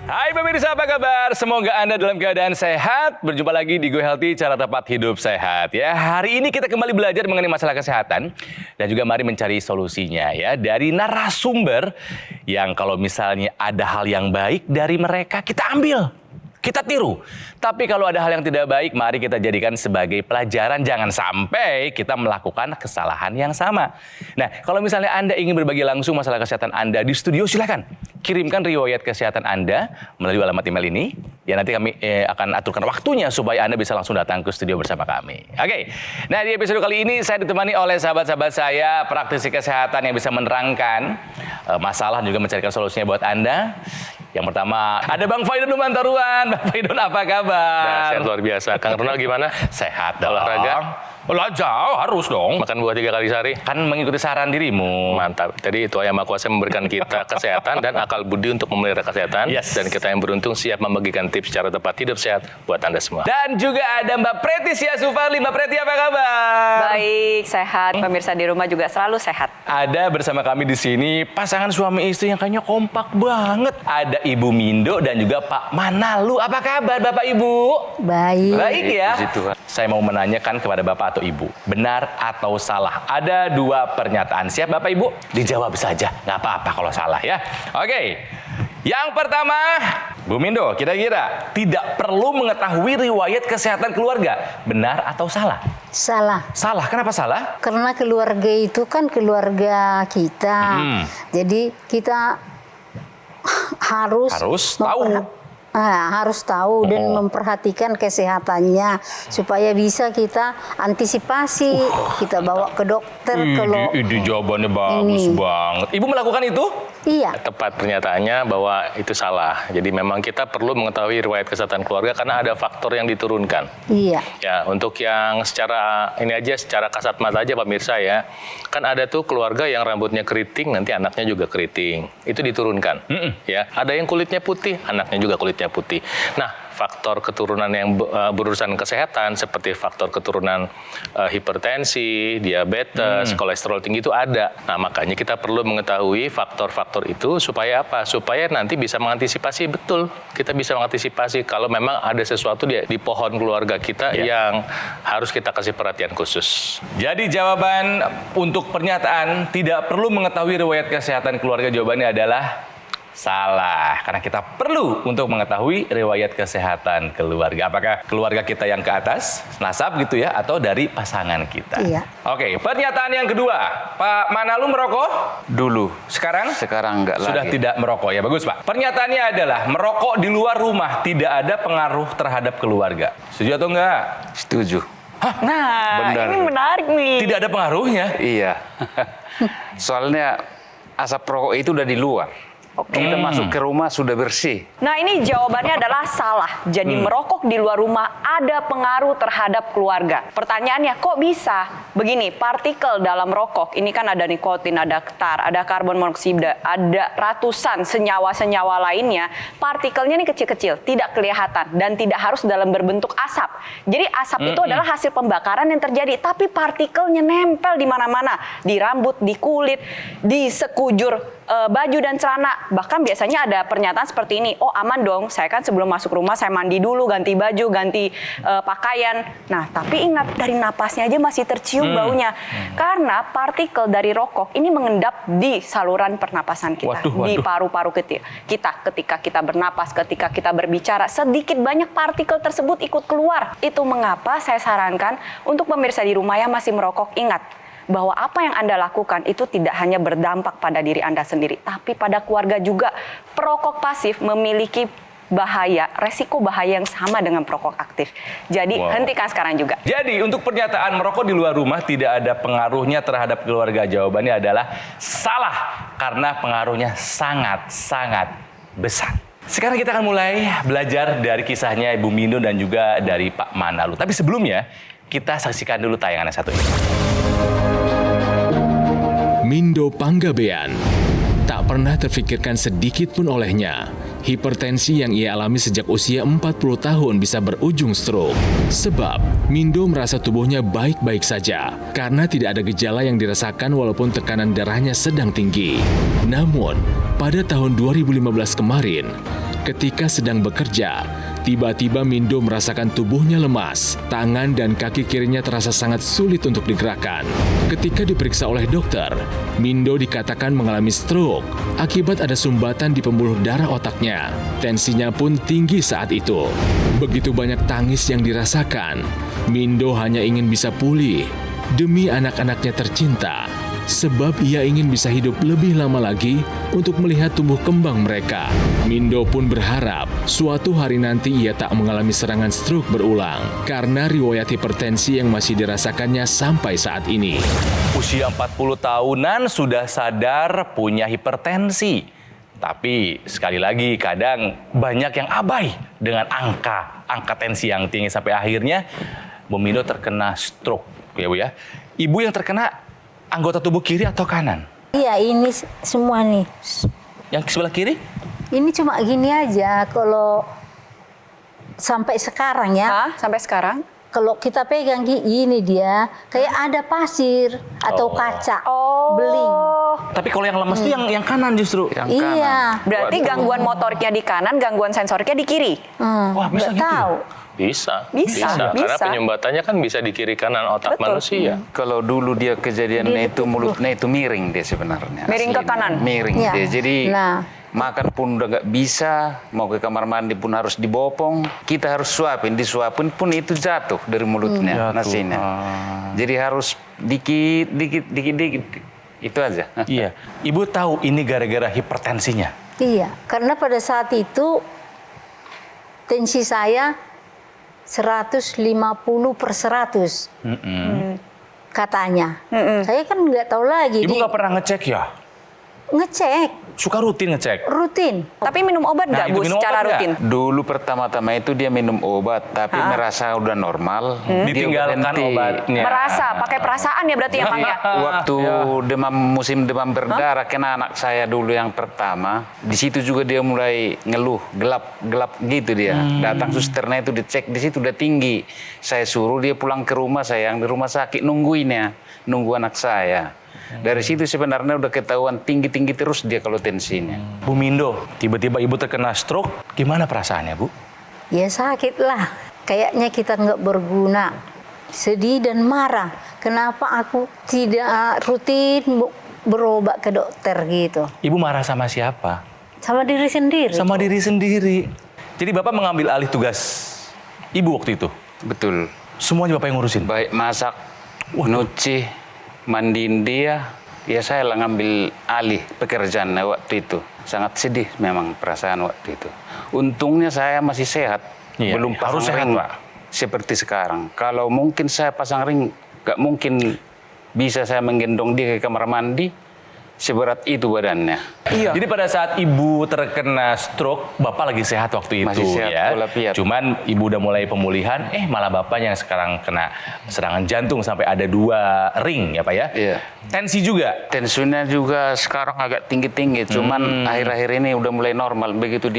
Hai pemirsa, apa kabar? Semoga Anda dalam keadaan sehat. Berjumpa lagi di Go Healthy, cara tepat hidup sehat. Ya, hari ini kita kembali belajar mengenai masalah kesehatan dan juga mari mencari solusinya ya dari narasumber yang kalau misalnya ada hal yang baik dari mereka kita ambil. Kita tiru. Tapi kalau ada hal yang tidak baik, mari kita jadikan sebagai pelajaran. Jangan sampai kita melakukan kesalahan yang sama. Nah, kalau misalnya Anda ingin berbagi langsung masalah kesehatan Anda di studio, silakan. Kirimkan riwayat kesehatan Anda melalui alamat email ini. Ya, nanti kami akan aturkan waktunya supaya Anda bisa langsung datang ke studio bersama kami. Oke. Nah, di episode kali ini saya ditemani oleh sahabat-sahabat saya, praktisi kesehatan yang bisa menerangkan masalah dan juga mencarikan solusinya buat Anda. Yang pertama, ada Bang Faidon Numantaruan. Bang Faidon, apa kabar? Sehat luar biasa. Kang Ronald gimana? Sehat dong. Olahraga? Jauh, harus dong. Makan buah 3 kali sehari? Kan mengikuti saran dirimu. Mantap. Jadi itu Yang Maha Kuasa memberikan kita kesehatan dan akal budi untuk memelihara kesehatan. Yes. Dan kita yang beruntung siap membagikan tips cara tepat hidup sehat buat Anda semua. Dan juga ada Mbak Preti Siasufarli. Mbak Preti, apa kabar? Baik, sehat. Pemirsa di rumah juga selalu sehat. Ada bersama kami di sini pasangan suami istri yang kayaknya kompak banget. Ada Ibu Mindo dan juga Pak Manalu. Apa kabar Bapak Ibu? Baik. Baik ya. Puji Tuhan. Saya mau menanyakan kepada Bapak atau Ibu, benar atau salah? Ada 2 pernyataan. Siap Bapak Ibu? Dijawab saja, nggak apa-apa kalau salah ya. Oke. Yang pertama, Bu Mindo, kira-kira tidak perlu mengetahui riwayat kesehatan keluarga. Benar atau salah? Salah. Salah. Kenapa salah? Karena keluarga itu kan keluarga kita. Jadi kita harus tahu. Harus tahu dan memperhatikan kesehatannya supaya bisa kita antisipasi. Kita bawa ke dokter kalau Ini jawabannya bagus banget. Ibu melakukan itu? iya. Tepat pernyataannya bahwa itu salah. Jadi memang kita perlu mengetahui riwayat kesehatan keluarga karena ada faktor yang diturunkan. Iya. Ya, untuk yang secara kasat mata aja pemirsa ya. Kan ada tuh keluarga yang rambutnya keriting, nanti anaknya juga keriting. Itu diturunkan. Ya, ada yang kulitnya putih, anaknya juga kulitnya putih. Nah, faktor keturunan yang berurusan kesehatan seperti faktor keturunan hipertensi, diabetes, kolesterol tinggi itu ada. Nah, makanya kita perlu mengetahui faktor-faktor itu supaya apa? Supaya nanti bisa mengantisipasi betul. Kita bisa mengantisipasi kalau memang ada sesuatu di pohon keluarga kita yang harus kita kasih perhatian khusus. Jadi jawaban untuk pernyataan tidak perlu mengetahui riwayat kesehatan keluarga, jawabannya adalah salah. Karena kita perlu untuk mengetahui riwayat kesehatan keluarga. Apakah keluarga kita yang ke atas, nasab gitu ya, atau dari pasangan kita. Iya. Oke, pernyataan yang kedua. Pak Manalu merokok? Dulu. Sekarang enggak sudah lagi. tidak merokok ya. Bagus Pak. Pernyataannya adalah merokok di luar rumah tidak ada pengaruh terhadap keluarga. Setuju atau enggak? Setuju. Nah, Benar. ini menarik nih. Tidak ada pengaruhnya. Iya. Soalnya asap rokok itu udah di luar. Kita masuk ke rumah sudah bersih. Nah, ini jawabannya adalah salah. Jadi merokok di luar rumah ada pengaruh terhadap keluarga. Pertanyaannya, kok bisa? Begini, partikel dalam rokok, ini kan ada nikotin, ada tar, ada karbon monoksida, ada ratusan senyawa-senyawa lainnya. Partikelnya ini kecil-kecil, tidak kelihatan, dan tidak harus dalam berbentuk asap. Jadi asap itu adalah hasil pembakaran yang terjadi, tapi partikelnya nempel di mana-mana. Di rambut, di kulit, di sekujur baju dan celana. Bahkan biasanya ada pernyataan seperti ini, oh aman dong, saya kan sebelum masuk rumah saya mandi dulu, ganti baju, ganti pakaian. Nah, tapi ingat, dari napasnya aja masih tercium baunya. Karena partikel dari rokok ini mengendap di saluran pernapasan kita, di paru-paru kita. Ketika kita bernapas, ketika kita berbicara, sedikit banyak partikel tersebut ikut keluar. Itu mengapa saya sarankan untuk pemirsa di rumah yang masih merokok, ingat, bahwa apa yang Anda lakukan itu tidak hanya berdampak pada diri Anda sendiri, tapi pada keluarga juga. Perokok pasif memiliki resiko bahaya yang sama dengan perokok aktif. Jadi hentikan sekarang juga. Jadi untuk pernyataan merokok di luar rumah tidak ada pengaruhnya terhadap keluarga, jawabannya adalah salah. Karena pengaruhnya sangat-sangat besar. Sekarang kita akan mulai belajar dari kisahnya Ibu Mindo dan juga dari Pak Manalu. Tapi sebelumnya, kita saksikan dulu tayangan yang satu ini. Mindo Panggabean. Tak pernah terfikirkan sedikit pun olehnya, hipertensi yang ia alami sejak usia 40 tahun bisa berujung stroke. Sebab, Mindo merasa tubuhnya baik-baik saja, karena tidak ada gejala yang dirasakan walaupun tekanan darahnya sedang tinggi. Namun, pada tahun 2015 kemarin, Ketika sedang bekerja, tiba-tiba Mindo merasakan tubuhnya lemas, tangan dan kaki kirinya terasa sangat sulit untuk digerakkan. Ketika diperiksa oleh dokter, Mindo dikatakan mengalami stroke akibat ada sumbatan di pembuluh darah otaknya. Tensinya pun tinggi saat itu. Begitu banyak tangis yang dirasakan, Mindo hanya ingin bisa pulih demi anak-anaknya tercinta. Sebab ia ingin bisa hidup lebih lama lagi untuk melihat tumbuh kembang mereka. Mindo pun berharap suatu hari nanti ia tak mengalami serangan stroke berulang karena riwayat hipertensi yang masih dirasakannya sampai saat ini. Usia 40 tahunan sudah sadar punya hipertensi. Tapi sekali lagi kadang banyak yang abai dengan angka tensi yang tinggi sampai akhirnya Bu Mindo terkena stroke, ya Bu ya. Ibu yang terkena anggota tubuh kiri atau kanan? Iya, ini semua nih. Yang sebelah kiri? Ini cuma gini aja kalau sampai sekarang ya. Hah? Sampai sekarang? Kalau kita pegang gini dia kayak ada pasir atau kaca beling. Tapi kalau yang lemes itu yang kanan justru. Yang kanan. Iya. Berarti Waduh. gangguan motoriknya di kanan, gangguan sensoriknya di kiri. Wah, bisa Nggak gitu ya? tahu. Bisa. Karena penyumbatannya kan bisa di kiri kanan otak Betul. manusia. Kalau dulu dia kejadiannya itu mulutnya itu miring dia sebenarnya. Miring ke Aslinya. kanan? Miring Ya. dia. Jadi Nah. makan pun udah gak bisa, mau ke kamar mandi pun harus dibopong. Kita harus disuapin pun itu jatuh dari mulutnya nasinya. Jadi harus dikit. Itu aja. Iya. Ibu tahu ini gara-gara hipertensinya. Iya, karena pada saat itu tensi saya 150/100 katanya. Saya kan nggak tahu lagi. Ibu nggak pernah ngecek ya? Ngecek Suka rutin ngecek? rutin. Tapi minum obat Nah, nggak, itu Bu, minum secara obat nggak? rutin? Dulu pertama-tama itu dia minum obat, tapi merasa udah normal. Dia Ditinggalkan berhenti. obatnya. Merasa, pakai perasaan ya berarti emang ya? Waktu musim demam berdarah kena anak saya dulu yang pertama, di situ juga dia mulai ngeluh, gelap gitu dia. Datang susternya itu dicek, di situ udah tinggi. Saya suruh dia pulang ke rumah saya yang di rumah sakit nunggu anak saya. Dari situ sebenarnya udah ketahuan tinggi terus dia kalau tensinya. Bu Mindo, tiba-tiba ibu terkena stroke, gimana perasaannya Bu? Ya sakit lah. Kayaknya kita nggak berguna. Sedih dan marah. Kenapa aku tidak rutin berobat ke dokter gitu? Ibu marah sama siapa? Sama diri sendiri. Sama diri sendiri. Jadi Bapak mengambil alih tugas Ibu waktu itu? Betul. Semuanya Bapak yang ngurusin? Baik masak, nyuci, mandiin dia, ya saya lah ngambil alih pekerjaannya waktu itu. Sangat sedih memang perasaan waktu itu. Untungnya saya masih sehat, Iya, belum harus pasang sehat, ring Pak. seperti sekarang. Kalau mungkin saya pasang ring, gak mungkin bisa saya menggendong dia ke kamar mandi. Seberat itu badannya. Iya. Jadi pada saat Ibu terkena stroke, Bapak lagi sehat waktu itu Masih sehat, ya. walafiat. Cuman Ibu udah mulai pemulihan, malah Bapaknya yang sekarang kena serangan jantung sampai ada 2 ring ya Pak ya. Iya. Tensi juga. Tensinya juga sekarang agak tinggi-tinggi, cuman akhir-akhir ini udah mulai normal. Begitu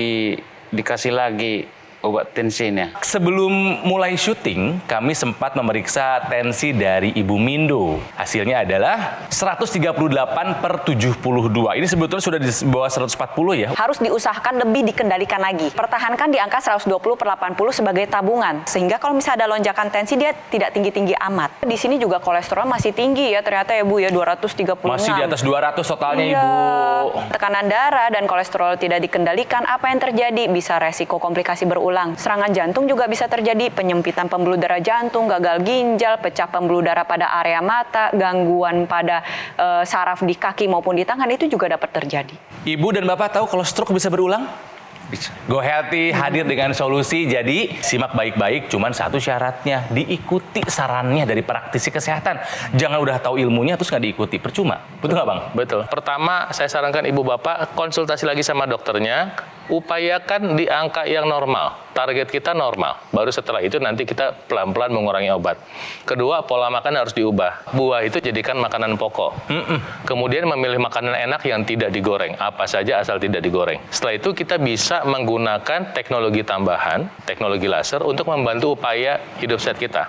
dikasih lagi obat tensinya. Sebelum mulai syuting, kami sempat memeriksa tensi dari Ibu Mindo. Hasilnya adalah 138/72. Ini sebetulnya sudah di bawah 140 ya. Harus diusahakan lebih dikendalikan lagi. Pertahankan di angka 120/80 sebagai tabungan. Sehingga kalau misalnya ada lonjakan tensi, dia tidak tinggi-tinggi amat. Di sini juga kolesterol masih tinggi ya ternyata ya Bu ya, 236. Masih di atas 200 totalnya Iya. Ibu. Tekanan darah dan kolesterol tidak dikendalikan, apa yang terjadi? Bisa resiko komplikasi berulang. Serangan jantung juga bisa terjadi, penyempitan pembuluh darah jantung, gagal ginjal, pecah pembuluh darah pada area mata, gangguan pada saraf di kaki maupun di tangan, itu juga dapat terjadi. Ibu dan Bapak tahu kalau stroke bisa berulang? Bisa. Go Healthy hadir dengan solusi, jadi simak baik-baik, cuman satu syaratnya, diikuti sarannya dari praktisi kesehatan. Jangan udah tahu ilmunya terus nggak diikuti, percuma. Betul nggak Bang? Betul. Pertama, saya sarankan ibu bapak konsultasi lagi sama dokternya, upayakan di angka yang normal. Target kita normal. Baru setelah itu nanti kita pelan-pelan mengurangi obat. Kedua, pola makan harus diubah. Buah itu jadikan makanan pokok. Kemudian memilih makanan enak yang tidak digoreng. Apa saja asal tidak digoreng. Setelah itu kita bisa menggunakan teknologi tambahan, teknologi laser untuk membantu upaya hidup sehat kita.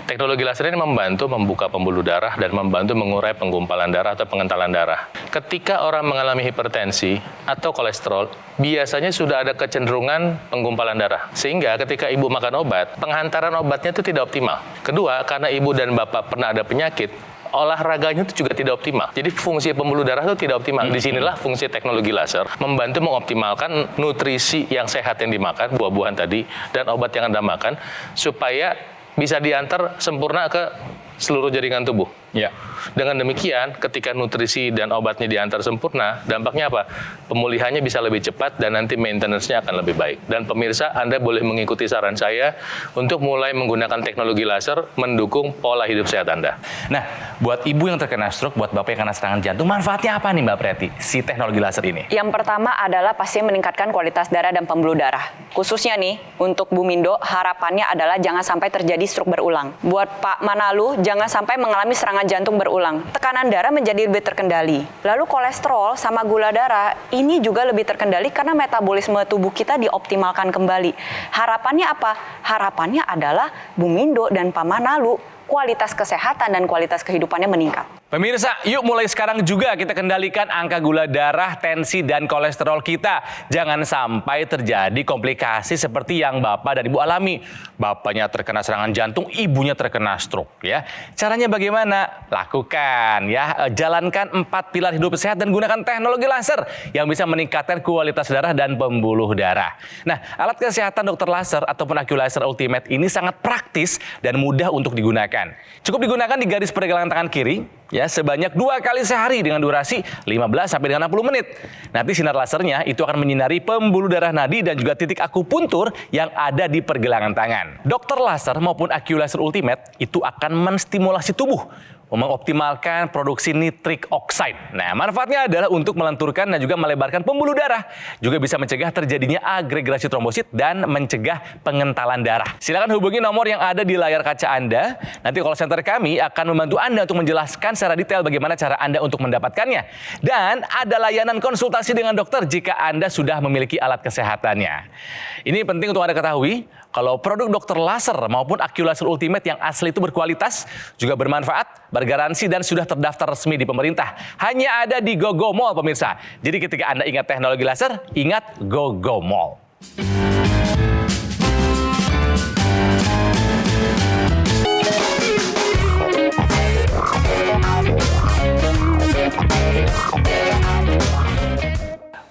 Teknologi laser ini membantu membuka pembuluh darah dan membantu mengurai penggumpalan darah atau pengentalan darah. Ketika orang mengalami hipertensi atau kolesterol, biasanya sudah ada kecenderungan penggumpalan darah. Sehingga ketika ibu makan obat, penghantaran obatnya itu tidak optimal. Kedua, karena ibu dan bapak pernah ada penyakit, olahraganya itu juga tidak optimal. Jadi fungsi pembuluh darah itu tidak optimal. Disinilah fungsi teknologi laser membantu mengoptimalkan nutrisi yang sehat yang dimakan, buah-buahan tadi, dan obat yang Anda makan, supaya bisa diantar sempurna ke seluruh jaringan tubuh. Ya. Dengan demikian, ketika nutrisi dan obatnya diantar sempurna, dampaknya apa? Pemulihannya bisa lebih cepat dan nanti maintenance-nya akan lebih baik. Dan pemirsa, Anda boleh mengikuti saran saya untuk mulai menggunakan teknologi laser mendukung pola hidup sehat Anda. Nah, buat ibu yang terkena stroke, buat bapak yang kena serangan jantung, manfaatnya apa nih Mbak Preti, si teknologi laser ini? Yang pertama adalah pasti meningkatkan kualitas darah dan pembuluh darah. Khususnya nih, untuk Bu Mindo, harapannya adalah jangan sampai terjadi stroke berulang. Buat Pak Manalu, jangan sampai mengalami serangan jantung berulang. Tekanan darah menjadi lebih terkendali. Lalu kolesterol sama gula darah ini juga lebih terkendali karena metabolisme tubuh kita dioptimalkan kembali. Harapannya apa? Harapannya adalah Bu Mindo dan Pak Manalu kualitas kesehatan dan kualitas kehidupannya meningkat. Pemirsa, yuk mulai sekarang juga kita kendalikan angka gula darah, tensi, dan kolesterol kita. Jangan sampai terjadi komplikasi seperti yang Bapak dan Ibu alami. Bapaknya terkena serangan jantung, ibunya terkena stroke. Ya, caranya bagaimana? Lakukan ya, jalankan 4 pilar hidup sehat dan gunakan teknologi laser yang bisa meningkatkan kualitas darah dan pembuluh darah. Nah, alat kesehatan dokter laser ataupun AccuLaser Ultimate ini sangat praktis dan mudah untuk digunakan. Cukup digunakan di garis pergelangan tangan kiri, ya, sebanyak 2 kali sehari dengan durasi 15 sampai dengan 60 menit. Nanti sinar lasernya itu akan menyinari pembuluh darah nadi dan juga titik akupuntur yang ada di pergelangan tangan. Dokter laser maupun AccuLaser Ultimate itu akan menstimulasi tubuh mengoptimalkan produksi nitrik oxide. Nah, manfaatnya adalah untuk melenturkan dan juga melebarkan pembuluh darah. Juga bisa mencegah terjadinya agregasi trombosit dan mencegah pengentalan darah. Silakan hubungi nomor yang ada di layar kaca Anda. Nanti call center kami akan membantu Anda untuk menjelaskan secara detail bagaimana cara Anda untuk mendapatkannya. Dan ada layanan konsultasi dengan dokter jika Anda sudah memiliki alat kesehatannya. Ini penting untuk Anda ketahui, kalau produk dokter laser maupun AccuLaser Ultimate yang asli itu berkualitas, juga bermanfaat, bergaransi, dan sudah terdaftar resmi di pemerintah. Hanya ada di GoGo Mall, pemirsa. Jadi ketika Anda ingat teknologi laser, ingat GoGo Mall.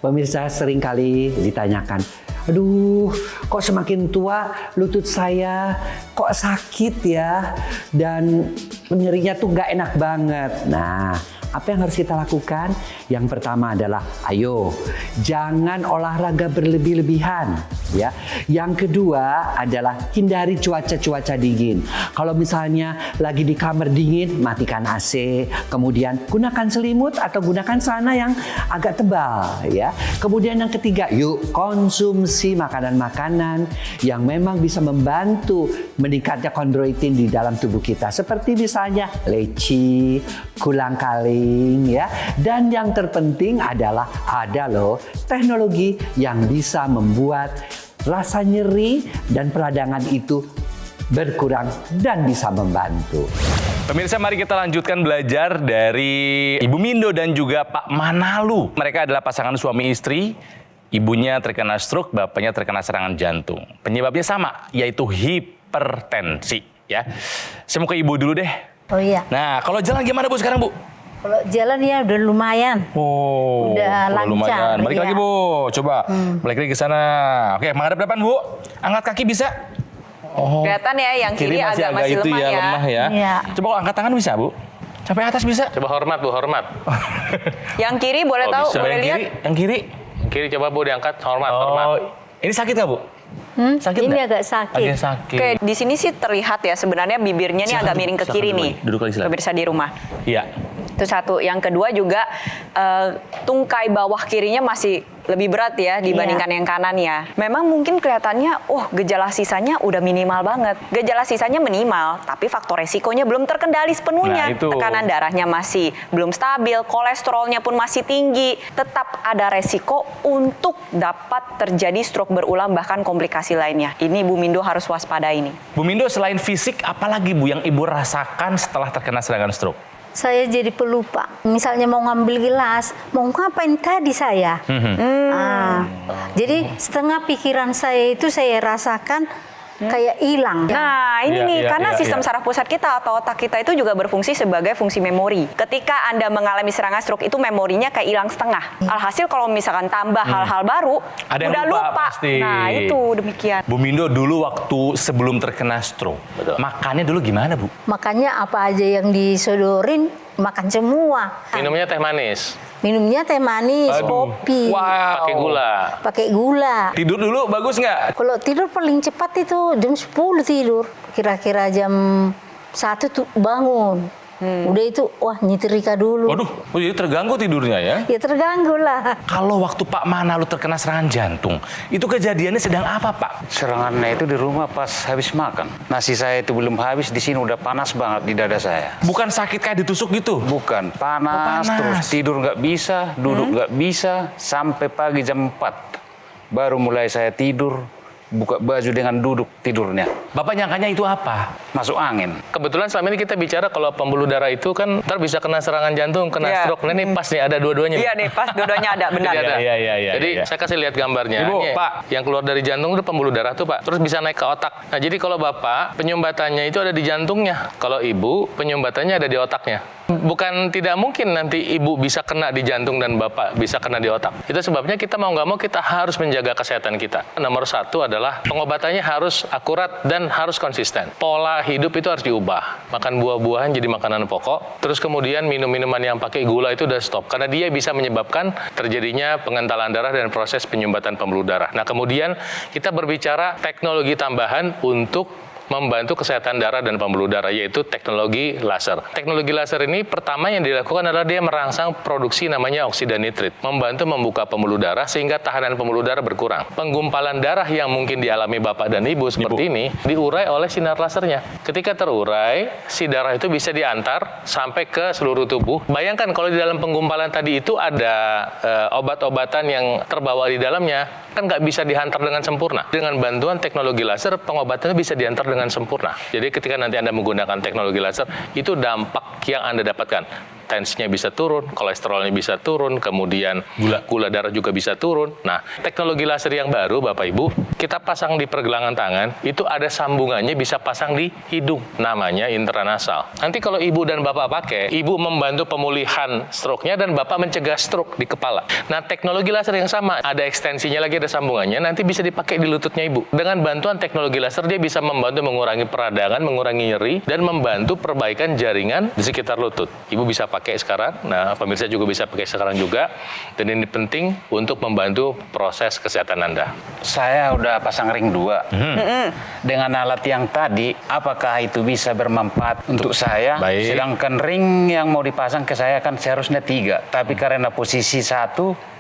Pemirsa, seringkali ditanyakan, aduh, kok semakin tua lutut saya kok sakit ya, dan nyerinya tuh nggak enak banget. Nah, apa yang harus kita lakukan? Yang pertama adalah, ayo, jangan olahraga berlebih-lebihan. Ya. Yang kedua adalah hindari cuaca-cuaca dingin. Kalau misalnya lagi di kamar dingin, matikan AC. Kemudian gunakan selimut atau gunakan celana yang agak tebal. Ya. Kemudian yang ketiga, yuk konsumsi makanan-makanan yang memang bisa membantu meningkatnya kondroitin di dalam tubuh kita. Seperti misalnya leci, kolang-kaling, ya. Dan yang terpenting adalah ada loh teknologi yang bisa membuat rasa nyeri dan peradangan itu berkurang dan bisa membantu. Pemirsa, mari kita lanjutkan belajar dari Ibu Mindo dan juga Pak Manalu. Mereka adalah pasangan suami istri. Ibunya terkena stroke, bapaknya terkena serangan jantung. Penyebabnya sama, yaitu hipertensi. Ya, saya mau ke Ibu dulu deh. Oh iya. Nah, kalau jalan gimana Bu sekarang Bu? Kalau jalan ya udah lumayan. Oh, udah lancar. Lumayan. Balik ya. lagi Bu, coba balik lagi ke sana. Oke, menghadap depan Bu. Angkat kaki bisa. Oh, Kelihatan ya, yang kiri agak masih itu lemah ya. lemah ya. Iya. Coba kalau angkat tangan bisa Bu. Sampai atas bisa. Coba hormat Bu, hormat. Yang kiri boleh Oh, tahu, bisa. boleh yang lihat. kiri, yang kiri. Yang kiri coba Bu diangkat, hormat, hormat. Oh, ini sakit nggak Bu? Sakit Ini nggak? agak sakit. Agak sakit. Oke, di sini sih terlihat ya sebenarnya bibirnya nih Silakan, agak miring ke silakan kiri duduk nih. lagi, duduk lagi, silakan. Pemirsa di rumah. Iya. Itu satu. Yang kedua juga tungkai bawah kirinya masih lebih berat ya dibandingkan yang kanan ya. Memang mungkin kelihatannya, gejala sisanya udah minimal banget. Gejala sisanya minimal, tapi faktor resikonya belum terkendali sepenuhnya. Nah, itu. Tekanan darahnya masih belum stabil, kolesterolnya pun masih tinggi. Tetap ada resiko untuk dapat terjadi stroke berulang bahkan komplikasi lainnya. Ini Bu Mindo harus waspada ini. Bu Mindo, selain fisik, apalagi Bu yang Ibu rasakan setelah terkena serangan stroke? saya jadi pelupa. Misalnya mau ngambil gelas, mau ngapain tadi saya? Jadi setengah pikiran saya itu saya rasakan kayak hilang. Nah, ini Iya, nih, iya, karena iya, sistem iya. saraf pusat kita atau otak kita itu juga berfungsi sebagai fungsi memori. Ketika Anda mengalami serangan stroke, itu memorinya kayak hilang setengah. Alhasil kalau misalkan tambah hal-hal baru, Ada yang udah lupa, lupa. pasti. Nah, itu demikian. Bu Mindo dulu waktu sebelum terkena stroke, makannya dulu gimana Bu? Makanya apa aja yang disodorin makan semua. Minumnya teh manis, Minumnya teh manis, kopi, Wow. pakai gula. pakai gula. Tidur dulu bagus nggak? Kalau tidur paling cepat itu jam 10 tidur. Kira-kira jam 1 tuh bangun. Udah itu, wah nyetrika dulu. Waduh, jadi terganggu tidurnya ya? Ya terganggu lah. Kalau waktu Pak Manalu terkena serangan jantung, itu kejadiannya sedang apa Pak? Serangannya itu di rumah pas habis makan. Nasi saya itu belum habis, di sini udah panas banget di dada saya. Bukan sakit kayak ditusuk gitu? Bukan, panas, Oh, panas. terus tidur nggak bisa, duduk nggak bisa, sampai pagi jam 4. Baru mulai saya tidur, buka baju dengan duduk tidurnya. Bapak nyangkanya itu apa? Masuk angin. Kebetulan selama ini kita bicara kalau pembuluh darah itu kan ntar bisa kena serangan jantung, kena Iya. stroke. Nah, ini pas nih ada dua-duanya. Iya nih, pas dua-duanya ada, benar. Jadi ada. Iya, Jadi iya. saya kasih lihat gambarnya. Ibu, Ini Pak. Yang keluar dari jantung itu pembuluh darah tuh Pak. Terus bisa naik ke otak. Nah jadi kalau Bapak penyumbatannya itu ada di jantungnya. Kalau Ibu penyumbatannya ada di otaknya. Bukan tidak mungkin nanti Ibu bisa kena di jantung dan Bapak bisa kena di otak. Itu sebabnya kita mau nggak mau kita harus menjaga kesehatan kita. Nomor satu adalah pengobatannya harus akurat dan harus konsisten. Pola hidup itu harus diubah. Makan buah-buahan jadi makanan pokok. Terus kemudian minum-minuman yang pakai gula itu udah stop. Karena dia bisa menyebabkan terjadinya pengentalan darah dan proses penyumbatan pembuluh darah. Nah kemudian kita berbicara teknologi tambahan untuk membantu kesehatan darah dan pembuluh darah, yaitu teknologi laser. Teknologi laser ini pertama yang dilakukan adalah dia merangsang produksi namanya oksida nitrit, membantu membuka pembuluh darah sehingga tahanan pembuluh darah berkurang. Penggumpalan darah yang mungkin dialami Bapak dan Ibu seperti ini diurai oleh sinar lasernya. Ketika terurai, si darah itu bisa diantar sampai ke seluruh tubuh. Bayangkan kalau di dalam penggumpalan tadi itu ada obat-obatan yang terbawa di dalamnya, kan nggak bisa dihantar dengan sempurna. Dengan bantuan teknologi laser, pengobatannya bisa diantar dengan sempurna. Jadi ketika nanti Anda menggunakan teknologi laser, itu dampak yang Anda dapatkan. Tensinya bisa turun, kolesterolnya bisa turun, kemudian gula darah juga bisa turun. Nah, teknologi laser yang baru, Bapak Ibu, kita pasang di pergelangan tangan, itu ada sambungannya bisa pasang di hidung, namanya intranasal. Nanti kalau Ibu dan Bapak pakai, Ibu membantu pemulihan stroke-nya dan Bapak mencegah stroke di kepala. Nah, teknologi laser yang sama, ada ekstensinya lagi, ada sambungannya, nanti bisa dipakai di lututnya Ibu. Dengan bantuan teknologi laser, dia bisa membantu mengurangi peradangan, mengurangi nyeri, dan membantu perbaikan jaringan di sekitar lutut. Ibu bisa pakai sekarang, nah pemirsa juga bisa pakai sekarang juga, dan ini penting untuk membantu proses kesehatan Anda. Saya udah pasang ring 2. Dengan alat yang tadi, apakah itu bisa bermanfaat untuk saya? Baik. Sedangkan ring yang mau dipasang ke saya kan seharusnya 3. Tapi karena posisi 1,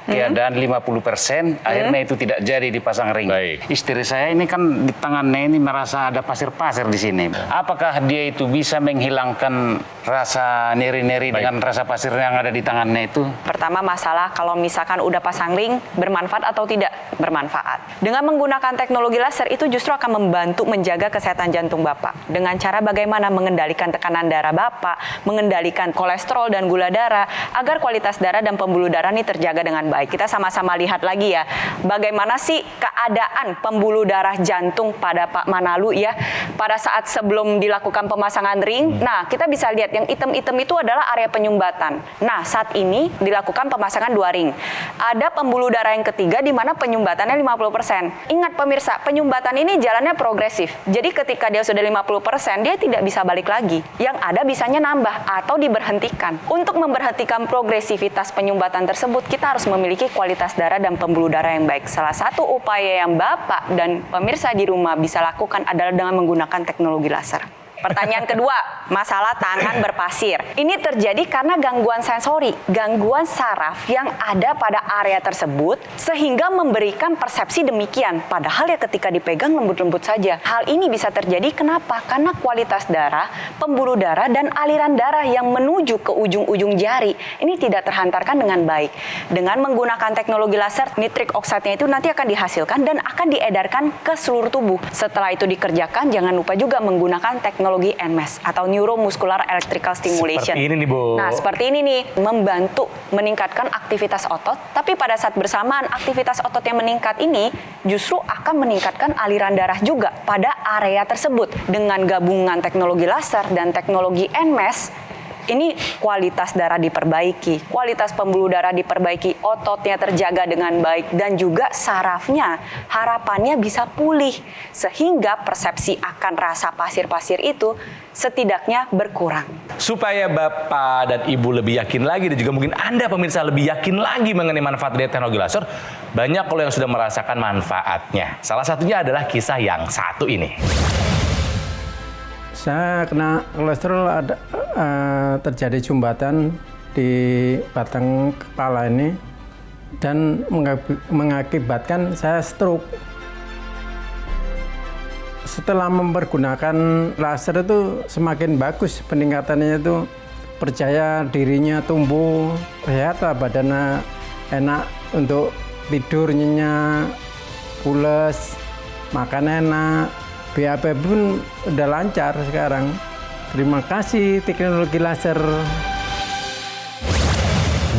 keadaan 50%, akhirnya itu tidak jadi dipasang ring. Baik. Istri saya ini kan di tangannya ini merasa ada pasir-pasir di sini. Apakah dia itu bisa menghilangkan rasa nyeri-nyeri dengan rasa pasir yang ada di tangannya itu? Pertama masalah kalau misalkan udah pasang ring, bermanfaat atau tidak bermanfaat. Dengan menggunakan teknologi laser itu justru akan membantu menjaga kesehatan jantung Bapak. Dengan cara bagaimana mengendalikan tekanan darah Bapak, mengendalikan kolesterol dan gula darah, agar kualitas darah dan pembuluh darah ini terjaga dengan baik. Kita sama-sama lihat lagi ya, bagaimana sih keadaan pembuluh darah jantung pada Pak Manalu ya, pada saat sebelum dilakukan pemasangan ring. Nah, kita bisa lihat yang hitam-hitam itu adalah area penyumbatan. Nah, saat ini dilakukan pemasangan 2 ring. Ada pembuluh darah yang ketiga di mana penyumbatannya 50%. Ingat pemirsa, penyumbatan ini jalannya progresif. Jadi ketika dia sudah 50%, dia tidak bisa balik lagi. Yang ada bisanya nambah atau diberhentikan. Untuk memberhentikan progresivitas penyumbatan tersebut, kita harus memiliki kualitas darah dan pembuluh darah yang baik. Salah satu upaya yang Bapak dan pemirsa di rumah bisa lakukan adalah dengan menggunakan teknologi laser. Pertanyaan kedua, masalah tangan berpasir. Ini terjadi karena gangguan sensori, gangguan saraf yang ada pada area tersebut sehingga memberikan persepsi demikian. Padahal ya ketika dipegang lembut-lembut saja. Hal ini bisa terjadi kenapa? Karena kualitas darah, pembuluh darah, dan aliran darah yang menuju ke ujung-ujung jari ini tidak terhantarkan dengan baik. Dengan menggunakan teknologi laser, nitrik oksidnya itu nanti akan dihasilkan dan akan diedarkan ke seluruh tubuh. Setelah itu dikerjakan, jangan lupa juga menggunakan teknologi teknologi NMES atau Neuromuscular Electrical Stimulation. Seperti ini nih, Bu. Nah, seperti ini nih, membantu meningkatkan aktivitas otot, tapi pada saat bersamaan aktivitas otot yang meningkat ini justru akan meningkatkan aliran darah juga pada area tersebut. Dengan gabungan teknologi laser dan teknologi NMES, ini kualitas darah diperbaiki, kualitas pembuluh darah diperbaiki, ototnya terjaga dengan baik, dan juga sarafnya harapannya bisa pulih, sehingga persepsi akan rasa pasir-pasir itu setidaknya berkurang. Supaya Bapak dan Ibu lebih yakin lagi, dan juga mungkin Anda pemirsa lebih yakin lagi mengenai manfaat dari teknologi laser, banyak kalau yang sudah merasakan manfaatnya. Salah satunya adalah kisah yang satu ini. Saya kena kolesterol, ada terjadi sumbatan di batang kepala ini dan mengakibatkan saya stroke. Setelah mempergunakan laser itu semakin bagus peningkatannya, itu percaya dirinya tumbuh, sehat, badannya enak untuk tidur nyenyak, pules, makan enak. BAP pun udah lancar sekarang. Terima kasih teknologi laser.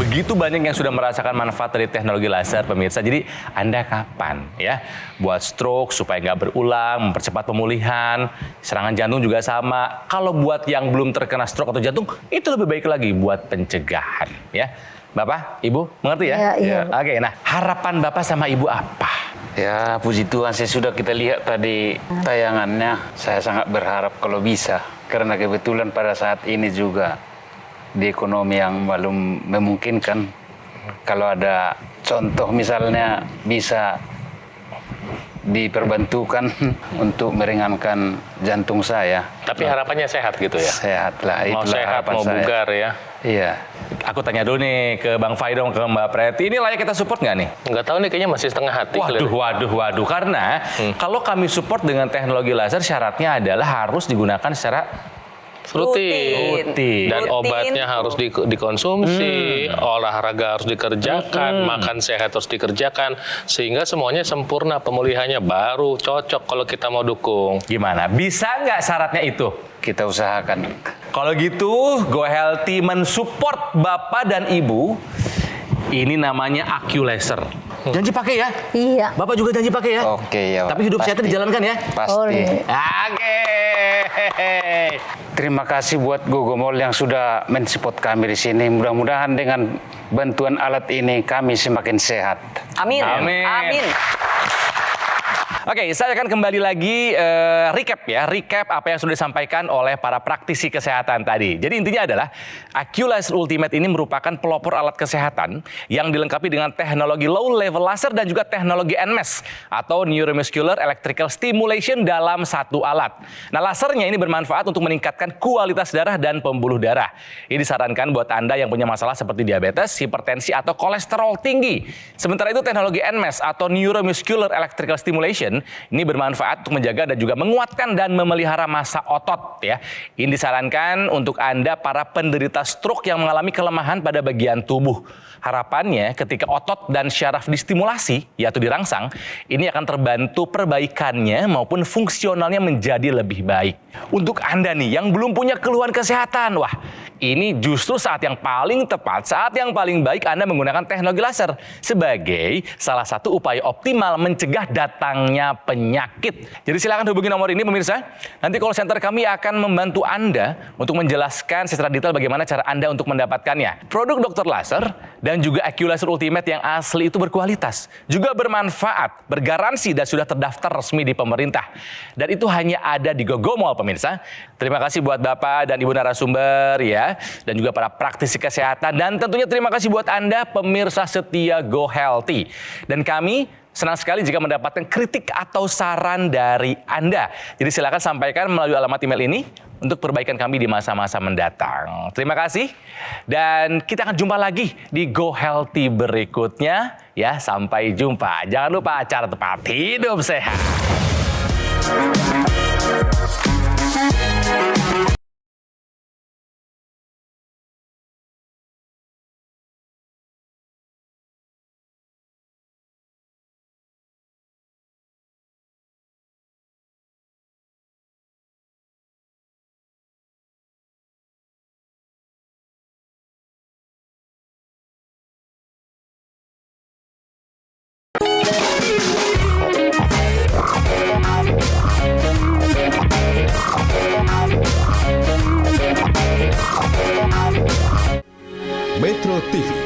Begitu banyak yang sudah merasakan manfaat dari teknologi laser, pemirsa. Jadi Anda kapan ya buat stroke supaya nggak berulang, mempercepat pemulihan, serangan jantung juga sama. Kalau buat yang belum terkena stroke atau jantung, itu lebih baik lagi buat pencegahan ya. Bapak, Ibu, mengerti ya? Iya. Oke, nah harapan Bapak sama Ibu apa? Ya, puji Tuhan, saya sudah kita lihat tadi tayangannya. Saya sangat berharap kalau bisa. Karena kebetulan pada saat ini juga di ekonomi yang belum memungkinkan. Kalau ada contoh misalnya bisa diperbantukan untuk meringankan jantung saya. Tapi harapannya sehat gitu ya? Sehat lah, Mau itulah sehat, harapan mau saya. bugar ya? Iya. Aku tanya dulu nih ke Bang Faidong, ke Mbak Preti, ini layak kita support nggak nih? Nggak tahu nih, kayaknya masih setengah hati. Waduh. Karena kalau kami support dengan teknologi laser, syaratnya adalah harus digunakan secara Rutin. Rutin. Dan obatnya harus dikonsumsi, olahraga harus dikerjakan, makan sehat harus dikerjakan, sehingga semuanya sempurna pemulihannya, baru cocok kalau kita mau dukung. Gimana? Bisa nggak syaratnya itu? Kita usahakan. Kalau gitu, Go Healthy mensupport Bapak dan Ibu. Ini namanya AccuLaser. Janji pakai ya? Iya. Bapak juga janji pakai ya? Oke, ya. Tapi hidup sehatnya dijalankan ya? Pasti. Boleh. Oke. Terima kasih buat Gogomol yang sudah mensupport kami di sini. Mudah-mudahan dengan bantuan alat ini kami semakin sehat. Amin. Amin. Amin. Oke, saya akan kembali lagi recap apa yang sudah disampaikan oleh para praktisi kesehatan tadi. Jadi intinya adalah AccuLaser Ultimate ini merupakan pelopor alat kesehatan yang dilengkapi dengan teknologi low level laser dan juga teknologi NMES atau Neuromuscular Electrical Stimulation dalam satu alat. Nah, lasernya ini bermanfaat untuk meningkatkan kualitas darah dan pembuluh darah. Ini disarankan buat Anda yang punya masalah seperti diabetes, hipertensi atau kolesterol tinggi. Sementara itu teknologi NMES atau Neuromuscular Electrical Stimulation ini bermanfaat untuk menjaga dan juga menguatkan dan memelihara massa otot ya. Ini disarankan untuk Anda para penderita stroke yang mengalami kelemahan pada bagian tubuh. Harapannya ketika otot dan syaraf distimulasi, yaitu dirangsang, ini akan terbantu perbaikannya maupun fungsionalnya menjadi lebih baik. Untuk Anda nih yang belum punya keluhan kesehatan, wah ini justru saat yang paling tepat, saat yang paling baik Anda menggunakan teknologi laser sebagai salah satu upaya optimal mencegah datangnya penyakit. Jadi silakan hubungi nomor ini pemirsa. Nanti call center kami akan membantu Anda untuk menjelaskan secara detail bagaimana cara Anda untuk mendapatkannya. Produk dokter laser dan juga AccuLaser Ultimate yang asli itu berkualitas, juga bermanfaat, bergaransi dan sudah terdaftar resmi di pemerintah. Dan itu hanya ada di Gogomol pemirsa. Terima kasih buat Bapak dan Ibu narasumber ya, dan juga para praktisi kesehatan, dan tentunya terima kasih buat Anda pemirsa setia Go Healthy. Dan kami senang sekali jika mendapatkan kritik atau saran dari Anda. Jadi silakan sampaikan melalui alamat email ini untuk perbaikan kami di masa-masa mendatang. Terima kasih. Dan kita akan jumpa lagi di Go Healthy berikutnya. Ya, sampai jumpa. Jangan lupa cara tepat hidup sehat. Metro TV.